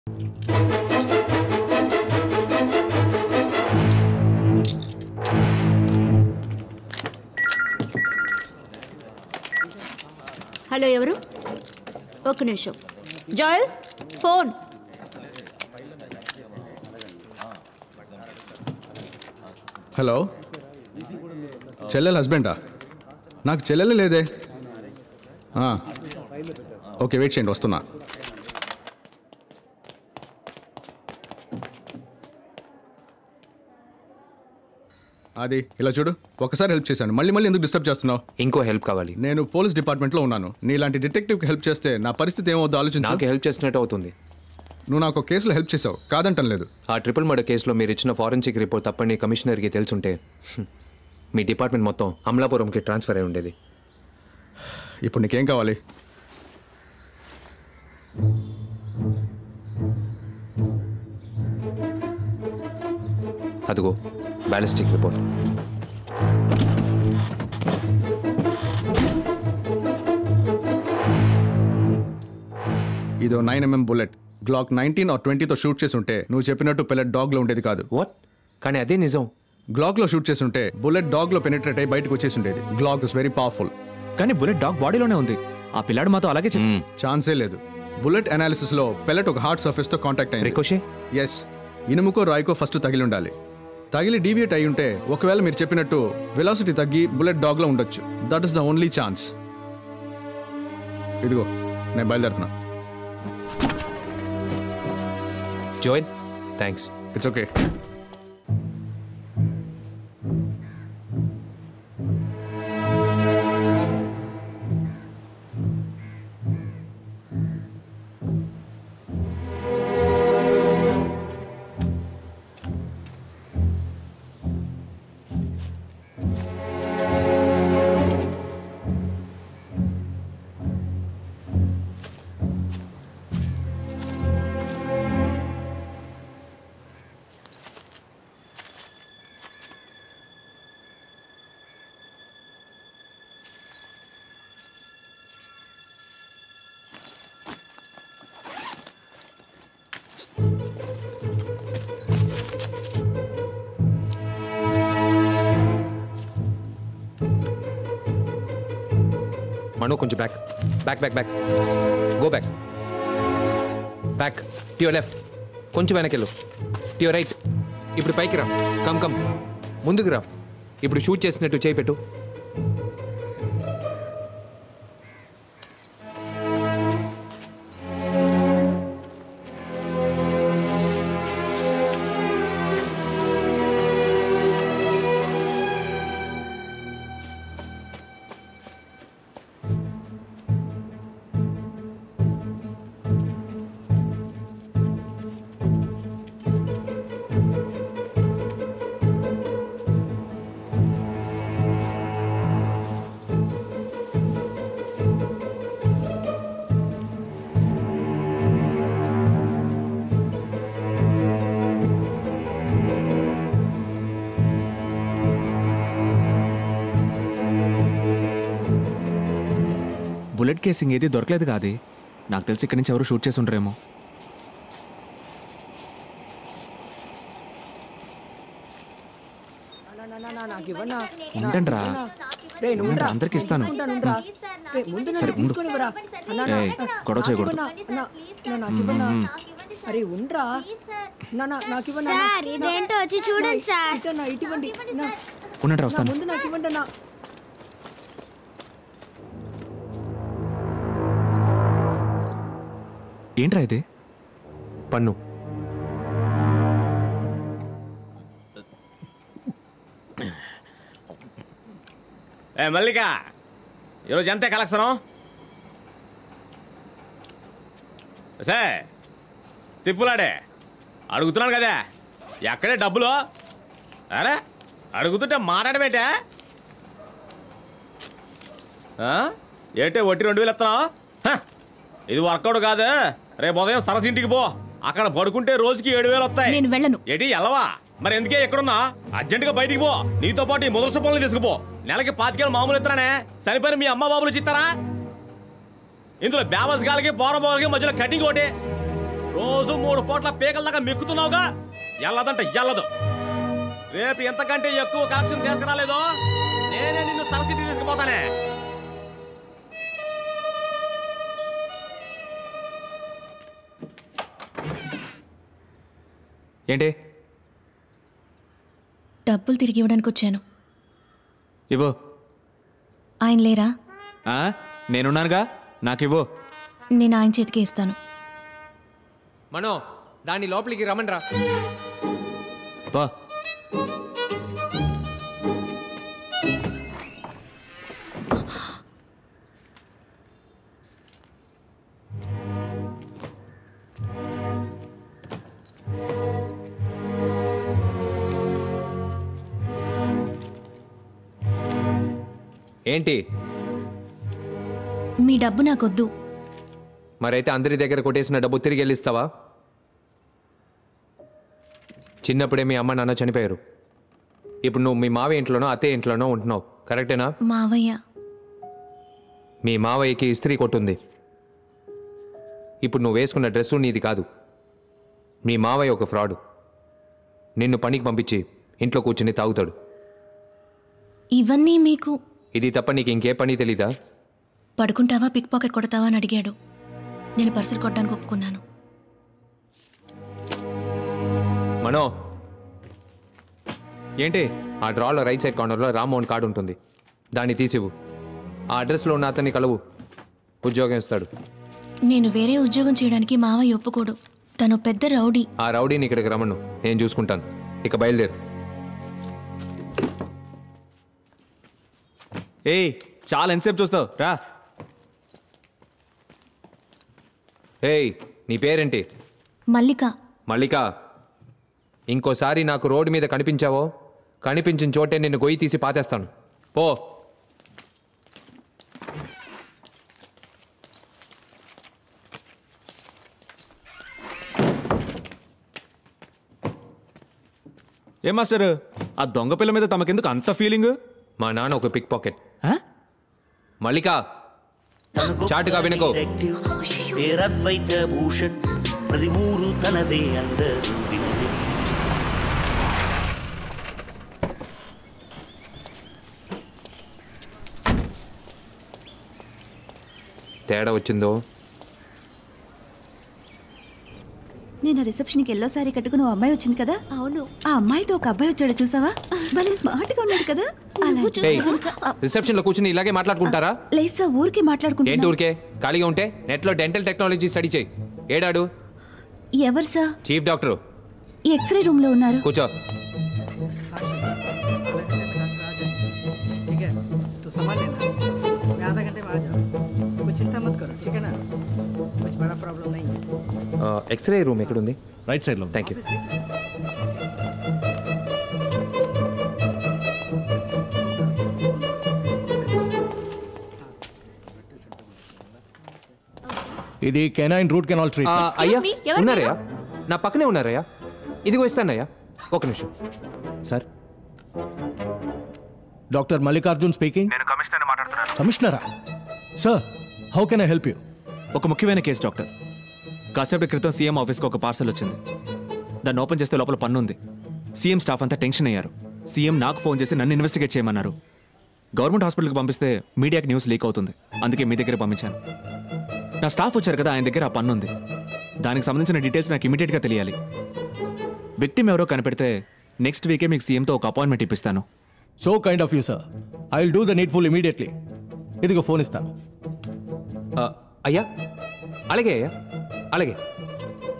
Hello, ఎవరు? ఒక్క నిమిషం. జాయల్, ఫోన్. హలో, చెల్లెల హస్బెండా? నాకు చెల్లెలు లేదే. ఓకే, వెయిట్ చేయండి, వస్తున్నా. అది ఇలా చూడు, ఒకసారి హెల్ప్ చేశాను, మళ్ళీ మళ్ళీ ఎందుకు డిస్టర్బ్ చేస్తున్నావు? ఇంకో హెల్ప్ కావాలి. నేను పోలీస్ డిపార్ట్మెంట్లో ఉన్నాను. నీలాంటి డిటెక్టివ్కి హెల్ప్ చేస్తే నా పరిస్థితి ఏమవుతుందో ఆలోచించు. నాకు హెల్ప్ చేసినట్టు అవుతుంది. నువ్వు నాకు కేసులో హెల్ప్ చేసావు, కాదంటం లేదు. ఆ ట్రిపుల్ మర్డర్ కేసులో మీరు ఇచ్చిన ఫారెన్సిక్ రిపోర్ట్ తప్పని కమిషనర్కి తెలుసుంటే మీ డిపార్ట్మెంట్ మొత్తం అమలాపురంకి ట్రాన్స్ఫర్ అయి ఉండేది. ఇప్పుడు నీకేం కావాలి? అదిగో బ్యాలిస్టిక్ రిపోర్ట్. ఇదో 9mm బుల్లెట్. గ్లాక్ 19 or 20తో షూట్ చేసి ఉంటే నువ్వు చెప్పినట్టు పెల్లెట్ డాగ్లో ఉండేది కాదు. వాట్? కానీ అదే నిజం. గ్లాక్లో షూట్ చేసి ఉంటే బుల్లెట్ డాగ్లో పెనిట్రేట్ అయ్యి బయటకు వచ్చేసి ఉండేది. Glock is very powerful. కానీ బుల్లెట్ డాగ్ బాడీలోనే ఉంది. ఆ పిల్లాడు మాతో అలాగే ఛాన్సే లేదు. బుల్లెట్ అనాలిసిస్లో పెల్లెట్ ఒక హార్డ్ సర్ఫేస్తో కాంటాక్ట్ అయింది. రికోషే? ఎస్, ఇనుముకో రాయికో ఫస్ట్ తగిలి ఉండాలి. తగిలి డీవియేట్ అయి ఉంటే ఒకవేళ మీరు చెప్పినట్టు వెలాసిటీ తగ్గి బుల్లెట్ డాగ్లో ఉండొచ్చు. That is the only chance. ఇదిగో నేను బయలుదేరుతున్నా. Joel, thanks. It's okay. Manu, కొంచెం back back back back go back back to your left. కొంచెం వెనకెళ్ళు. To your right. ఇప్పుడు పైకి రా. కమ్ కమ్, ముందుకు రా. ఇప్పుడు షూట్ చేసినట్టు చేయి పెట్టు. బుల్లెట్ కేసింగ్ ఏది దొరకలేదు కాదు. నాకు తెలిసి ఇక్కడి నుంచి ఎవరు షూట్ చేసి ఉండరేమో. ఉండండిరా, అందరికి ఇస్తాను. సరే ఉండు. గొడవ చేయకూడదు. ఉండండి, వస్తాను. ఏంట్రా ఇది? పన్ను. మల్లిక, ఈరోజు ఎంతే కలెక్షన్? సార్ తిప్పులాడే అడుగుతున్నాను కదా, ఎక్కడే డబ్బులు? అరే అడుగుతుంటే మాట్లాడమేటే ఏంటే వడ్డీ 2000 ఇస్తున్నావు? ఇది వర్కౌట్ కాదు. రేపు ఉదయం సరస్సు ఇంటికి పో, అక్కడ పడుకుంటే రోజుకి 7000 వస్తాయి. నేను వెళ్ళను. ఏంటి ఎల్లవా? మరి ఎందుకే ఎక్కడున్నా? అర్జెంటుగా బయటికి పో. నీతో పాటు ఈ ముదర్శ పనులు తీసుకుపో. నెలకి 25,000 మామూలు ఇస్తానే, సరిపోయిన మీ అమ్మ బాబులు చిత్తారా? ఇందులో బేవస్ గాలకి పోరబోలకి మధ్యలో కటింగ్ ఒకటి. రోజు 3 పూట్ల పీకల దాకా మెక్కుతున్నావుగా, ఎల్లదంటే ఎల్లదు. రేపు ఎంతకంటే ఎక్కువ కలెక్షన్ తీసుకురాలేదో నేనే నిన్ను సబ్సిడీ తీసుకుపోతానే. ఏంటి? డబ్బులు తిరిగి ఇవ్వడానికి వచ్చాను. ఇవ్వు. ఆయన లేరా? నేనున్నానుగా, నాకివ్వు. నేను ఆయన చేతికి ఇస్తాను. మనో దాన్ని లోపలికి రమ్మని రా. బా ఏంటి? మీ డబ్బు నాకొద్దు. మరైతే అందరి దగ్గర కొట్టేసిన డబ్బు తిరిగి వెళ్ళిస్తావా? చిన్నప్పుడే మీ అమ్మ నాన్న చనిపోయారు. ఇప్పుడు నువ్వు మీ మావయ్య ఇంట్లోనో అత్తయ్య ఇంట్లోనో ఉంటున్నావు, కరెక్టేనా? మావయ్య. మీ మావయ్యకి ఇస్త్రీ కొట్టుంది. ఇప్పుడు నువ్వు వేసుకున్న డ్రెస్సు నీది కాదు. మీ మావయ్య ఒక ఫ్రాడ్. నిన్ను పనికి పంపించి ఇంట్లో కూర్చుని తాగుతాడు. ఇవన్నీ మీకు ఇది తప్ప నీకు ఇంకే పని తెలీదా? పడుకుంటావా, పిక్ పాకెట్ కొడతావా అని అడిగాడు. నేను పర్సులు కొట్టడానికి ఒప్పుకున్నాను. మనో, ఏంటి? ఆ డ్రాలో రైట్ సైడ్ కార్నర్లో రామ్మోహన్ కార్డు ఉంటుంది, దాన్ని తీసివు. ఆ అడ్రస్లో ఉన్న అతన్ని కలవు, ఉద్యోగం ఇస్తాడు. నేను వేరే ఉద్యోగం చేయడానికి మావయ్య ఒప్పుకోడు. తను పెద్ద రౌడీ. ఆ రౌడీని ఇక్కడికి రమ్మను, నేను చూసుకుంటాను. ఇక బయలుదేరు. ఏయ్, చాలా ఎంతసేపు చూస్తావు? రా. ఏయ్, నీ పేరేంటి? మల్లిక. మల్లిక, ఇంకోసారి నాకు రోడ్డు మీద కనిపించావో, కనిపించిన చోటే నిన్ను గొయ్యి తీసి పాతేస్తాను. పో. ఏం మాస్టర్, ఆ దొంగ పిల్ల మీద తమకెందుకు అంత ఫీలింగ్? మా నాన్న ఒక పిక్ పాకెట్. మల్లిక, చాటుగా వినుకో. పేరద్వైత భూషణ్ 13 తనదే అందరూ వినదే. తేడా వచ్చిందో? నేను రిసెప్షన్కి ఎల్లో సారీ కట్టుకుని ఓ అమ్మాయి వచ్చింది కదా. అవును, ఆ అమ్మాయితో ఒక అబ్బాయి వచ్చాడు, చూసావా? భలే స్మార్ట్ గా ఉన్నాడు కదా. రిసెప్షన్ లో కూర్చుని ఇలాగే మాట్లాడుకుంటారా? లేదు సార్, ఊరికే మాట్లాడుకుంటా. ఏంటి ఊరికే? ఖాళీగా ఉంటే నెట్ లో డెంటల్ టెక్నాలజీ స్టడీ చేయి. ఏడాడు? ఎవరు సార్? Chief doctor. ఈ ఎక్స్రే రూమ్ లో ఉన్నారు. కూర్చో. ఎక్స్రే రూమ్ ఎక్కడుంది? రైట్ సైడ్ లో. Thank you. ఇది కెనైన్ రూట్ కెనాల్ ట్రీట్మెంట్. అయ్యా me, ఎవరు ఉన్నారయ్యా, నా పక్కనే ఉన్నారయ్యా. ఇదిగో ఇస్తానయ్యా, ఒక నిమిషం సార్. Doctor Mallikarjun speaking. కమిషనరా? Sir, how can I help you? ఒక ముఖ్యమైన కేసు డాక్టర్. కాసేపటి క్రితం సీఎం ఆఫీస్కి ఒక పార్సల్ వచ్చింది. దాన్ని ఓపెన్ చేస్తే లోపల పన్ను ఉంది. సీఎం స్టాఫ్ అంతా టెన్షన్ అయ్యారు. సీఎం నాకు ఫోన్ చేసి నన్ను ఇన్వెస్టిగేట్ చేయమన్నారు. గవర్నమెంట్ హాస్పిటల్కి పంపిస్తే మీడియాకి న్యూస్ లీక్ అవుతుంది, అందుకే మీ దగ్గర పంపించాను. నా స్టాఫ్ వచ్చారు కదా, ఆయన దగ్గర ఆ పన్ను ఉంది. దానికి సంబంధించిన డీటెయిల్స్ నాకు ఇమీడియట్గా తెలియాలి. విక్టిమ్ ఎవరో కనిపెడితే నెక్స్ట్ వీకే మీకు సీఎంతో ఒక అపాయింట్మెంట్ ఇప్పిస్తాను. So kind of you sir. I will do the needful immediately. ఇదిగో ఫోన్ ఇస్తాను. అయ్యా అలాగే అయ్యా, అలాగే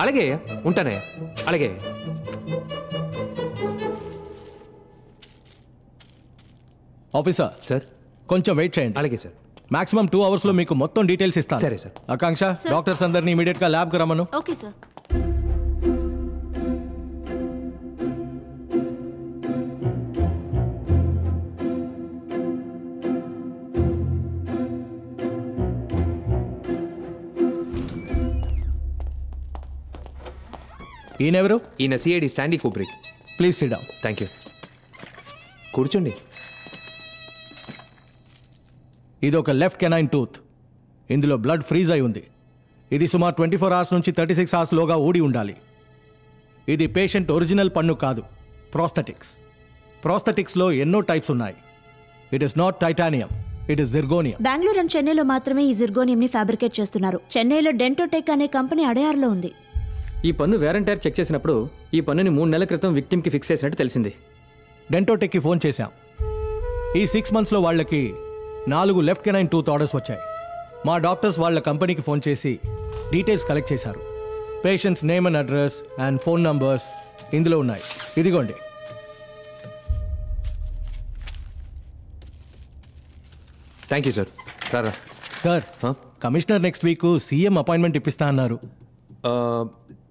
అలాగే అయ్యా, ఉంటానయ్యా, అలాగే. ఆఫీసర్ సార్, కొంచెం వెయిట్ చేయండి. అలాగే సార్. మాక్సిమం 2 hours లో మీకు మొత్తం డీటెయిల్స్ ఇస్తాను. సరే సార్. ఆకాంక్ష, డాక్టర్స్ అందరినీ ఇమీడియట్ గా ల్యాబ్ కి రమ్మను. Okay sir. ఈయనెవరు? ఈయన CID Stanley Kubrick. Please sit down. Thank you. కూర్చోండి. ఇది ఒక లెఫ్ట్ కెనైన్ టూత్. ఇందులో బ్లడ్ ఫ్రీజ్ అయి ఉంది. ఇది సుమారు 24 అవర్స్ నుంచి 36 అవర్స్ లోగా ఊడి ఉండాలి. ఇది పేషెంట్ ఒరిజినల్ పన్ను కాదు, ప్రోస్థెటిక్స్. ప్రోస్థెటిక్స్లో ఎన్నో టైప్స్ ఉన్నాయి. It is not titanium, it is zirconium. Bengaluru and చెన్నైలో మాత్రమే ఈ జిర్గోనియంని ఫ్యాబ్రికేట్ చేస్తున్నారు. చెన్నైలో డెంటోటెక్ అనే కంపెనీ అడయార్లో ఉంది. ఈ పన్ను వేరంటైర్ చెక్ చేసినప్పుడు ఈ పన్నుని 3 నెలల క్రితం విక్టిమ్కి ఫిక్స్ చేసినట్టు తెలిసింది. డెంటోటెక్కి ఫోన్ చేశాం. ఈ 6 monthsలో వాళ్ళకి 4 లెఫ్ట్ కెనైన్ టూత్ ఆర్డర్స్ వచ్చాయి. మా డాక్టర్స్ వాళ్ళ కంపెనీకి ఫోన్ చేసి డీటెయిల్స్ కలెక్ట్ చేశారు. Patients name and address and phone numbers ఇందులో ఉన్నాయి. ఇదిగోండి. Thank you sir. రారా sir, commissioner next week CM appointment ఇప్పిస్తా అన్నారు.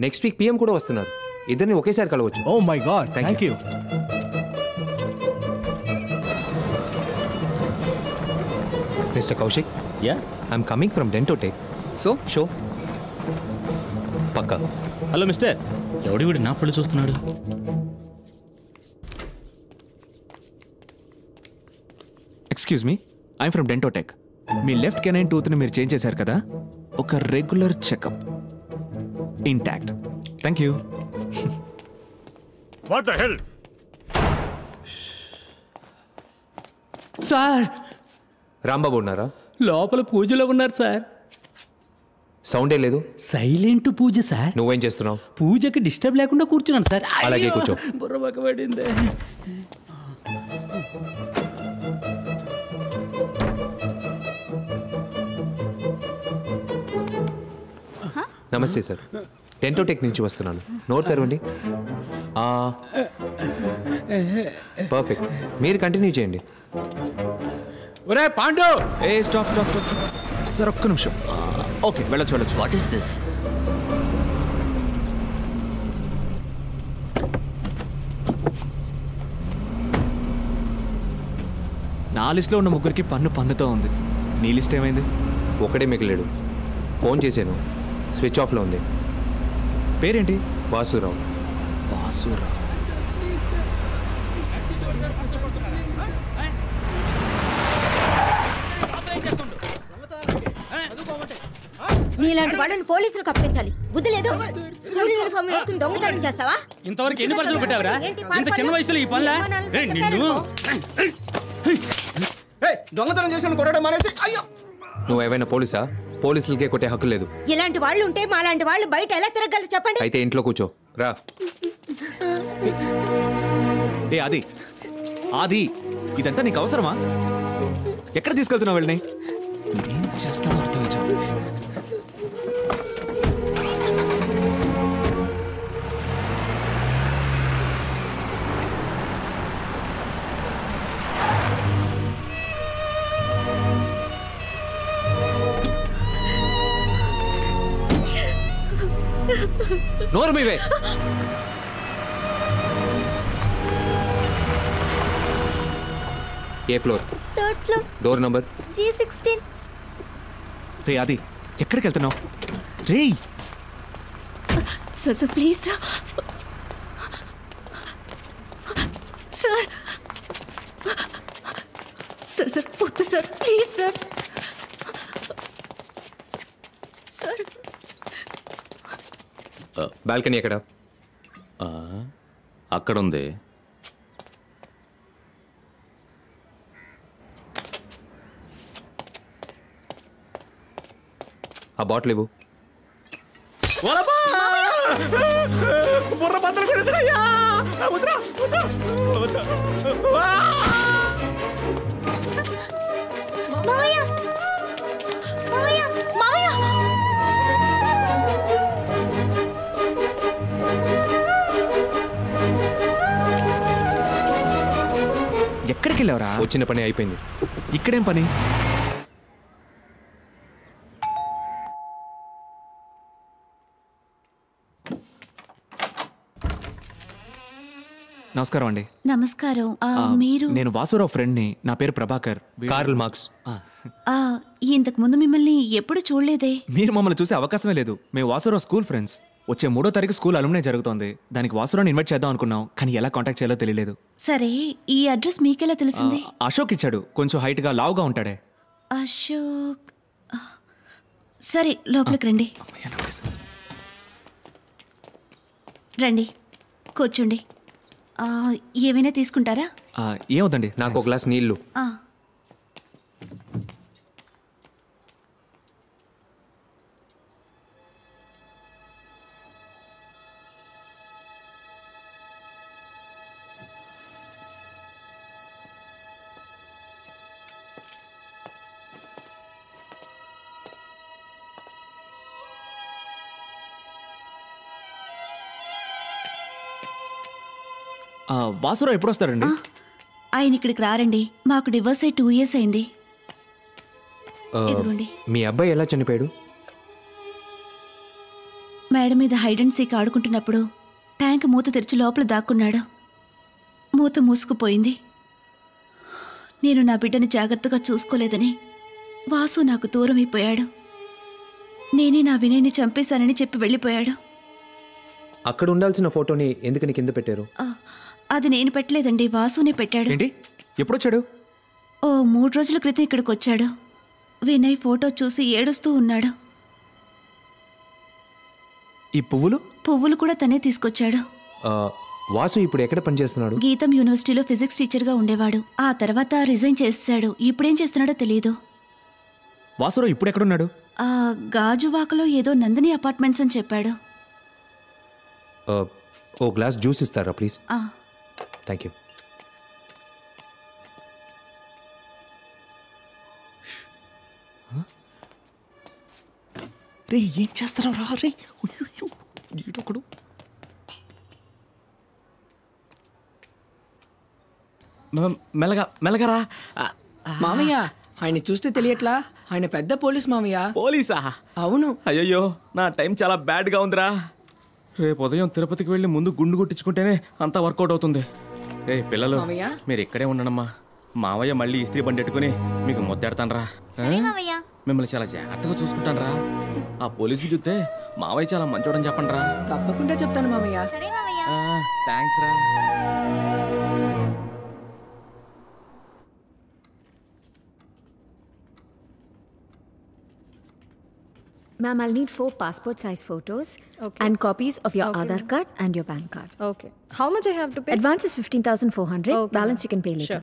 నెక్స్ట్ వీక్ పిఎం కూడా వస్తున్నారు. ఇద్దరిని ఒకేసారి కలవచ్చు. Oh my god, thank you. Mister Kaushik, I'm coming from Dentotech. So show పక్కా. హలో మిస్టర్, ఎవడి వీడు నా పళ్ళు చూస్తున్నాడు? Excuse me, I'm from Dentotech. మీ లెఫ్ట్ కెనైన్ టూత్ని మీరు చేంజ్ చేశారు కదా, ఒక regular checkup intact. Thank you. What the hell? Sir, Rambabu ఉన్నారా? లోపల పూజలో ఉన్నారు సార్. సౌండే లేదు. సైలెంట్ పూజ సార్. నువ్వేం చేస్తున్నావు? పూజకి డిస్టర్బ్ లేకుండా కూర్చున్నాను సార్. అలాగే కూర్చో. బుర్ర పడింది. నమస్తే సార్, డెంటోటెక్ నుంచి వస్తున్నాను. నోరు తెరవండి. పర్ఫెక్ట్, మీరు కంటిన్యూ చేయండి. ఒరే పాండు! ఏ స్టాప్ స్టాప్ స్టాప్ సార్, ఒక్క నిమిషం. ఓకే, వెళ్ళొచ్చు వెళ్ళొచ్చు. What is this? నా లిస్ట్లో ఉన్న ముగ్గురికి పన్నుతో ఉంది. నీ లిస్ట్ ఏమైంది? ఒకడే మిగిలాడు. ఫోన్ చేశాను, స్విచ్ ఆఫ్లో ఉంది. పేరేంటి? వాసురావు. వాసురావు. నీలాంటి వాళ్ళని పోలీసులకు అప్పగించాలి. బుద్ధి లేదు. స్కూల్ యూనిఫామ్ వేసుకుని దొంగతనం చేస్తావా? ఇంతవరకు ఎన్ని పర్సలు పెట్టావరా? ఇంత చిన్న వయసులో ఈ పనులా? నిన్ను దొంగతనం చేసిన కొట్టడం మానేసి. అయ్యో, నువ్వు ఏమైనా పోలీసా? పోలీసులకే కొట్టే హక్కు లేదు. ఇలాంటి వాళ్ళు ఉంటే మాలాంటి వాళ్ళు బయట ఎలా తిరగలరు చెప్పండి. అయితే ఇంట్లో కూర్చో. రా. ఏ ఆది, ఆది, ఇదంతా నీకు అవసరమా? ఎక్కడ తీసుకెళ్తున్నావు వెళ్ళని? ఏం చేస్తాడో అర్థం ఇచ్చావు. నోరు మీవే. ఏ floor? 3rd floor. Door number G16. రే ఆది, ఎక్కడికి వెళ్తున్నావు? రే sir sir please sir. Sir sir sir వద్దు sir, please sir. Sir balcony ఎక్కడ? అక్కడ ఉంది. ఆ బాటిల్ ఇవ్వు. బుర్ర బద్దలు కొనేసాడయ్యా. మావయ్య! మావయ్య! మావయ్య! ఎక్కడికి వెళ్ళావరా? వచ్చిన పని అయిపోయింది. ఇక్కడేం పని? నమస్కారం అండి. నమస్కారం. మీరు? నేను వాసురావు ఫ్రెండ్ని. నా పేరు ప్రభాకర్. Karl Marx. ఇంతకు ముందు మిమ్మల్ని ఎప్పుడు చూడలేదే. మీరు మమ్మల్ని చూసే అవకాశమే లేదు. మేము వాసురావు స్కూల్ ఫ్రెండ్స్. వచ్చే 3వ తారీఖు స్కూల్ అలుమ్నే జరుగుతోంది. దానికి వాసురావుని ఇన్వైట్ చేద్దాం అనుకున్నాం, కానీ ఎలా కాంటాక్ట్ చేయాలో తెలియలేదు. సరే, ఈ అడ్రస్ మీకెలా తెలిసింది? అశోక్ ఇచ్చాడు. కొంచెం హైట్గా లావుగా ఉంటాడే. అశోక్. సరే లోపలికి రండి. రండి కూర్చోండి. ఏమైనా తీసుకుంటారా? ఏమవుతండి, నాకు ఒక గ్లాస్ నీళ్లు. వాసురావు ఎప్పుడు వస్తారండి? ఆయన ఇక్కడికి రారండి. మాకు డివోర్స్ అయి 2 years అయింది. ఇదిగోండి. మీ అబ్బాయి ఎలా చనిపోయాడు? మేడ మీద హైడ్ అండ్ సీక్ ఆడుకుంటున్నప్పుడు ట్యాంక్ మూత తెరిచి లోపల దాక్కున్నాడు. మూత మూసుకుపోయింది. నేను నా బిడ్డని జాగ్రత్తగా చూసుకోలేదని వాసు నాకు దూరం అయిపోయాడు. నేనే నా వినయ్ని చంపేశానని చెప్పి వెళ్ళిపోయాడు. అక్కడ ఉండాల్సిన ఫోటోని ఎందుకని కింద పెట్టారు? అది నేను పెట్టలేదండి, వాసునే పెట్టాడు. ఏంటి, ఎప్పుడొచ్చాడు? 3 రోజుల క్రితం ఇక్కడికి వచ్చాడు. వినయ్ ఫోటో చూసి ఏడుస్తూ ఉన్నాడు. ఈ పువ్వులు కూడా తనే తీసుకొచ్చాడు. వాసు ఇప్పుడు ఎక్కడ పనిచేస్తున్నాడు? గీతం యూనివర్సిటీలో ఫిజిక్స్ టీచర్గా ఉండేవాడు. ఆ తర్వాత రిజైన్ చేసేశాడు. ఇప్పుడేం చేస్తున్నాడో తెలియదు. వాసురావు ఇప్పుడు ఎక్కడున్నాడు? గాజువాకలో ఏదో నందిని అపార్ట్మెంట్స్ అని చెప్పాడు. ఓ గ్లాస్ జ్యూస్ ఇస్తారా ప్లీజ్? Thank you. రే ఏం చేస్తారా రా రే. ఈడొకడు. మెల్లగా రా. మామయ్య ఆయన చూస్తే తెలియట్లా, ఆయన పెద్ద పోలీస్ మామయ్య. పోలీసా? అవును. అయ్యయ్యో, నా టైం చాలా బ్యాడ్గా ఉందిరా. రేపు ఉదయం తిరుపతికి వెళ్ళి ముందు గుండు కొట్టించుకుంటేనే అంతా వర్కౌట్ అవుతుంది. పిల్లలు మీరు ఇక్కడే ఉండనమ్మా. మావయ్య మళ్ళీ ఇస్త్రీ బండి పెట్టుకుని మీకు ముద్దెడతానరా. మిమ్మల్ని చాలా జాగ్రత్తగా చూసుకుంటానరా. ఆ పోలీసులు చూస్తే మావయ్య చాలా మంచోడని చెప్పండి రా. తప్పకుండా చెప్తాను మామయ్య. థ్యాంక్స్ రా. Ma'am, I'll need 4 passport size photos and copies of your Aadhaar card and your PAN card. Okay. How much I have to pay? Advance is 15,400. Balance you can pay later.